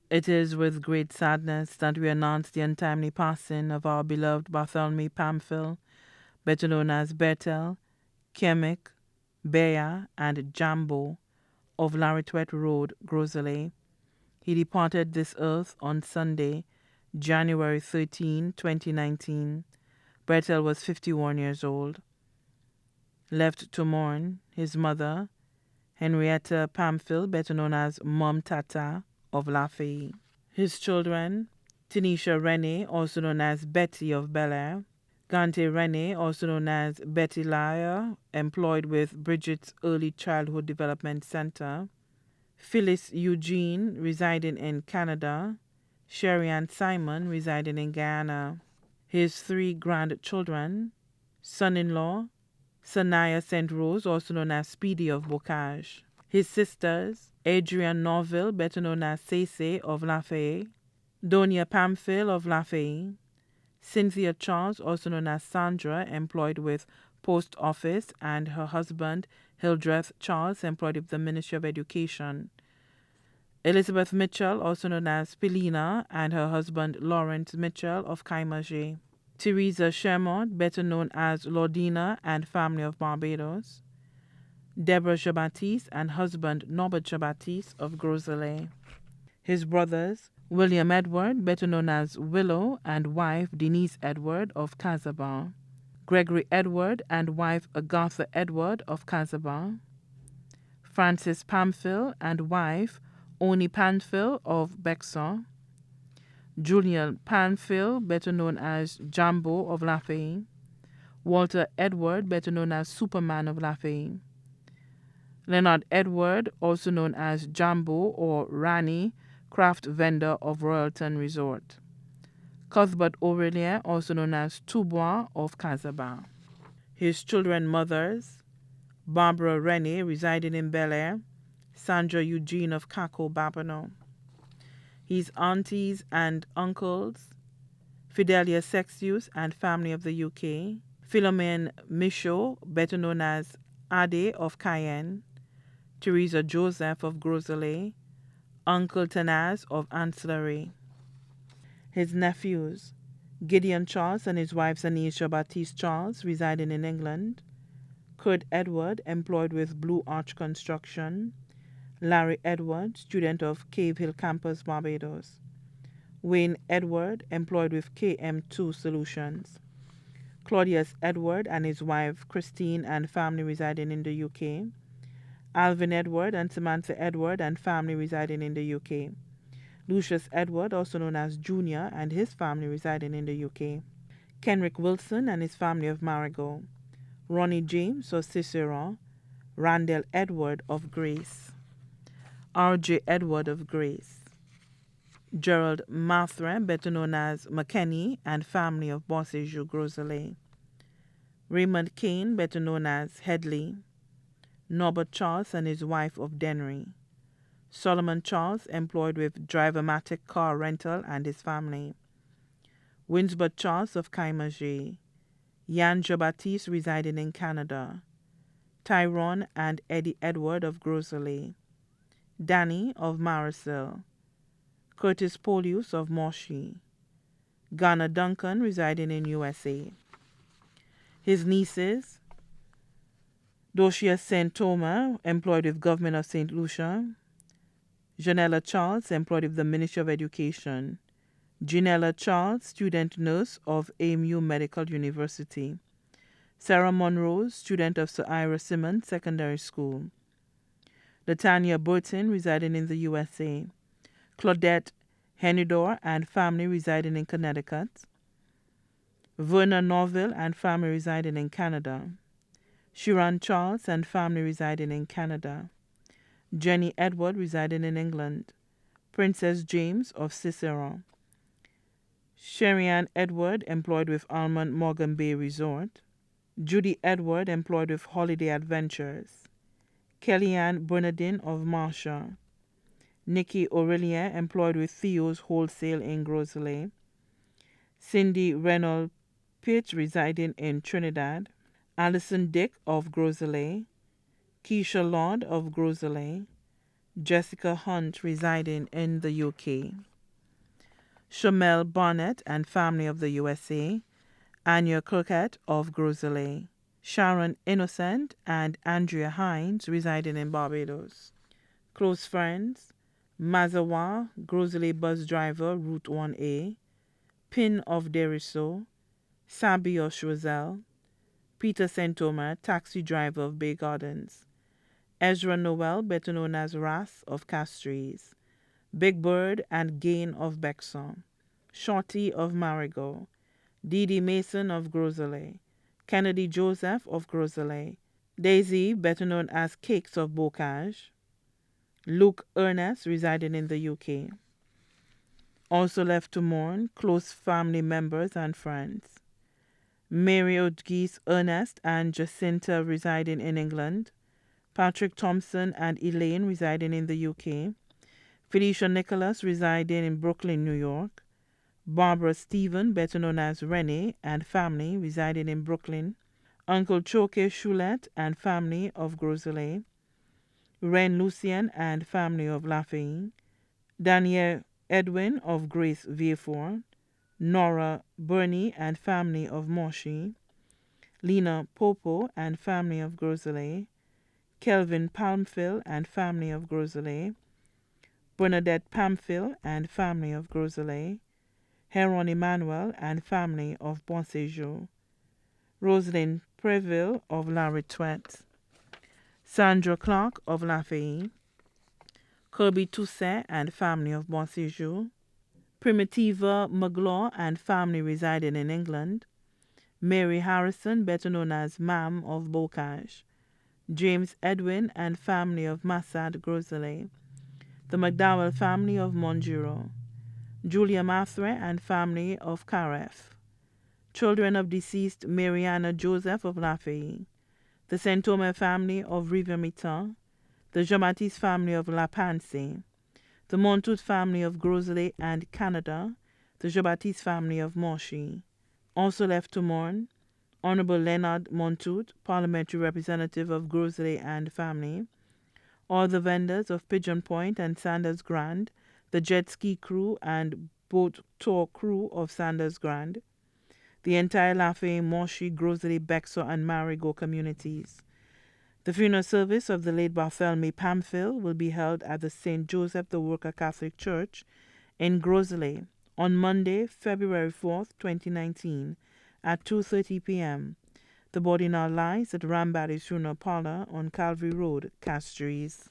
It is with great sadness that we announce the untimely passing of our beloved Bartholmew Pamphile, better known as Bertel, Kemek, Bea, and Jambo of Laritwet Road, Grosley. He departed this earth on Sunday, January 13, 2019. Bertel was 51 years old. Left to mourn his mother, Henrietta Pamphile, better known as Mom Tata of Lafayette. His children, Tanisha Renee, also known as Betty of Bel Air, Gante Renee, also known as Betty Lyer, employed with Bridget's Early Childhood Development Center, Phyllis Eugene, residing in Canada, Sherry Ann Simon, residing in Guyana. His three grandchildren, son-in-law, Sanaya St. Rose, also known as Speedy of Bocage. His sisters, Adrian Norville, better known as Cece of Lafayette, Donia Pamphile of Lafayette, Cynthia Charles, also known as Sandra, employed with Post Office, and her husband, Hildreth Charles, employed with the Ministry of Education. Elizabeth Mitchell, also known as Pilina, and her husband, Lawrence Mitchell of Kaimajé. Teresa Shermont, better known as Lordina, and family of Barbados. Deborah Jabatiste and husband Norbert Jabatiste of Grosley. His brothers, William Edward, better known as Willow, and wife Denise Edward of Casabar. Gregory Edward and wife Agatha Edward of Casabar. Francis Pamphile and wife Oni Pamphile of Bexar. Julian Pamphile, better known as Jambo of Lafayette. Walter Edward, better known as Superman of Lafayette. Leonard Edward, also known as Jambo or Rani, craft vendor of Royalton Resort. Cuthbert Aurelien, also known as Toubois of Casabar. His children mothers, Barbara Rennie, residing in Bel Air, Sandra Eugene of Caco Babano. His aunties and uncles, Fidelia Sexius and family of the UK, Philomene Michaud, better known as Ade of Cayenne, Teresa Joseph of Grosley, Uncle Tanaz of Ancillary. His nephews, Gideon Charles and his wife Anisha Baptiste Charles, residing in England, Kurt Edward, employed with Blue Arch Construction, Larry Edward, student of Cave Hill Campus, Barbados, Wayne Edward, employed with KM2 Solutions, Claudius Edward and his wife Christine and family residing in the UK, Alvin Edward and Samantha Edward and family residing in the UK, Lucius Edward, also known as Junior, and his family residing in the UK, Kenrick Wilson and his family of Marigot, Ronnie James of Cicero, Randall Edward of Grace, R.J. Edward of Grace, Gerald Mathre, better known as McKenney, and family of Bossejou Grosley, Raymond Kane, better known as Headley, Norbert Charles and his wife of Dennery, Solomon Charles, employed with Drivermatic Car Rental and his family, Winsbert Charles of Kaimajé, Jan Jean-Baptiste residing in Canada, Tyrone and Eddie Edward of Grosley, Danny of Marisol, Curtis Polius of Moshi, Ghana Duncan residing in USA. His nieces, Doshia St. Thomas, employed with Government of St. Lucia, Janella Charles, employed with the Ministry of Education, Janella Charles, student nurse of AMU Medical University, Sarah Monroe, student of Sir Ira Simmons Secondary School, Latanya Burton, residing in the USA, Claudette Henidor and family residing in Connecticut, Verna Norville and family residing in Canada, Shiran Charles and family residing in Canada, Jenny Edward residing in England, Princess James of Cicero, Sherry-Ann Edward, employed with Almond Morgan Bay Resort, Judy Edward, employed with Holiday Adventures, Kellyanne Bernardine of Marsha, Nikki Aurelien, employed with Theo's Wholesale in Grosley, Cindy Reynolds Pitt, residing in Trinidad, Alison Dick of Grosley, Keisha Lord of Grosley, Jessica Hunt, residing in the UK. Shamel Barnett and family of the USA. Anya Crockett of Grosley. Sharon Innocent and Andrea Hines, residing in Barbados. Close friends: Mazawa, Grosley bus driver, Route 1A. Pin of Deriso. Sabi Oshwazel. Peter Sentoma, taxi driver of Bay Gardens. Ezra Noel, better known as Ras of Castries. Big Bird and Gain of Bexon. Shorty of Marigot. Dee Mason of Grosley. Kennedy Joseph of Grosley. Daisy, better known as Cakes of Bocage. Luke Ernest, residing in the UK. Also left to mourn, close family members and friends. Mary O'Geese Ernest and Jacinta, residing in England. Patrick Thompson and Elaine, residing in the UK. Felicia Nicholas, residing in Brooklyn, New York. Barbara Stephen, better known as Renee, and family, residing in Brooklyn. Uncle Choke Choulette and family of Grosley. Ren Lucien and family of Lafayette. Danielle Edwin of Grace Vieux. Nora Burney and family of Morshy. Lena Popo and family of Grosley. Kelvin Pamphile and family of Grosley. Bernadette Pamphile and family of Grosley. Heron Emmanuel and family of Bonsejour. Rosalind Preville of La Retraite. Sandra Clark of Lafayette. Kirby Toussaint and family of Bonsejour. Primitiva Magloire and family residing in England. Mary Harrison, better known as Mam of Bocage. James Edwin and family of Massad Grosley. The McDowell family of Monjuro. Julia Mathre and family of Caref. Children of deceased Mariana Joseph of Lafayette. The Saint-Omer family of Rivermitan. The Jean-Baptiste family of La Panse. The Montout family of Grosley and Canada. The Jean-Baptiste family of Morshy. Also left to mourn: Honorable Leonard Montout, parliamentary representative of Grosley and family. All the vendors of Pigeon Point and Sanders Grand, the jet ski crew and boat tour crew of Sanders Grand, the entire Lafayette, Morshy, Grosley, Bexar, and Marigot communities. The funeral service of the late Bartholmew Pamphile will be held at the St. Joseph the Worker Catholic Church in Grosley on Monday, February 4th, 2019, at 2:30 p.m. The body now lies at Rambatty's Funeral Parlor on Calvary Road, Castries.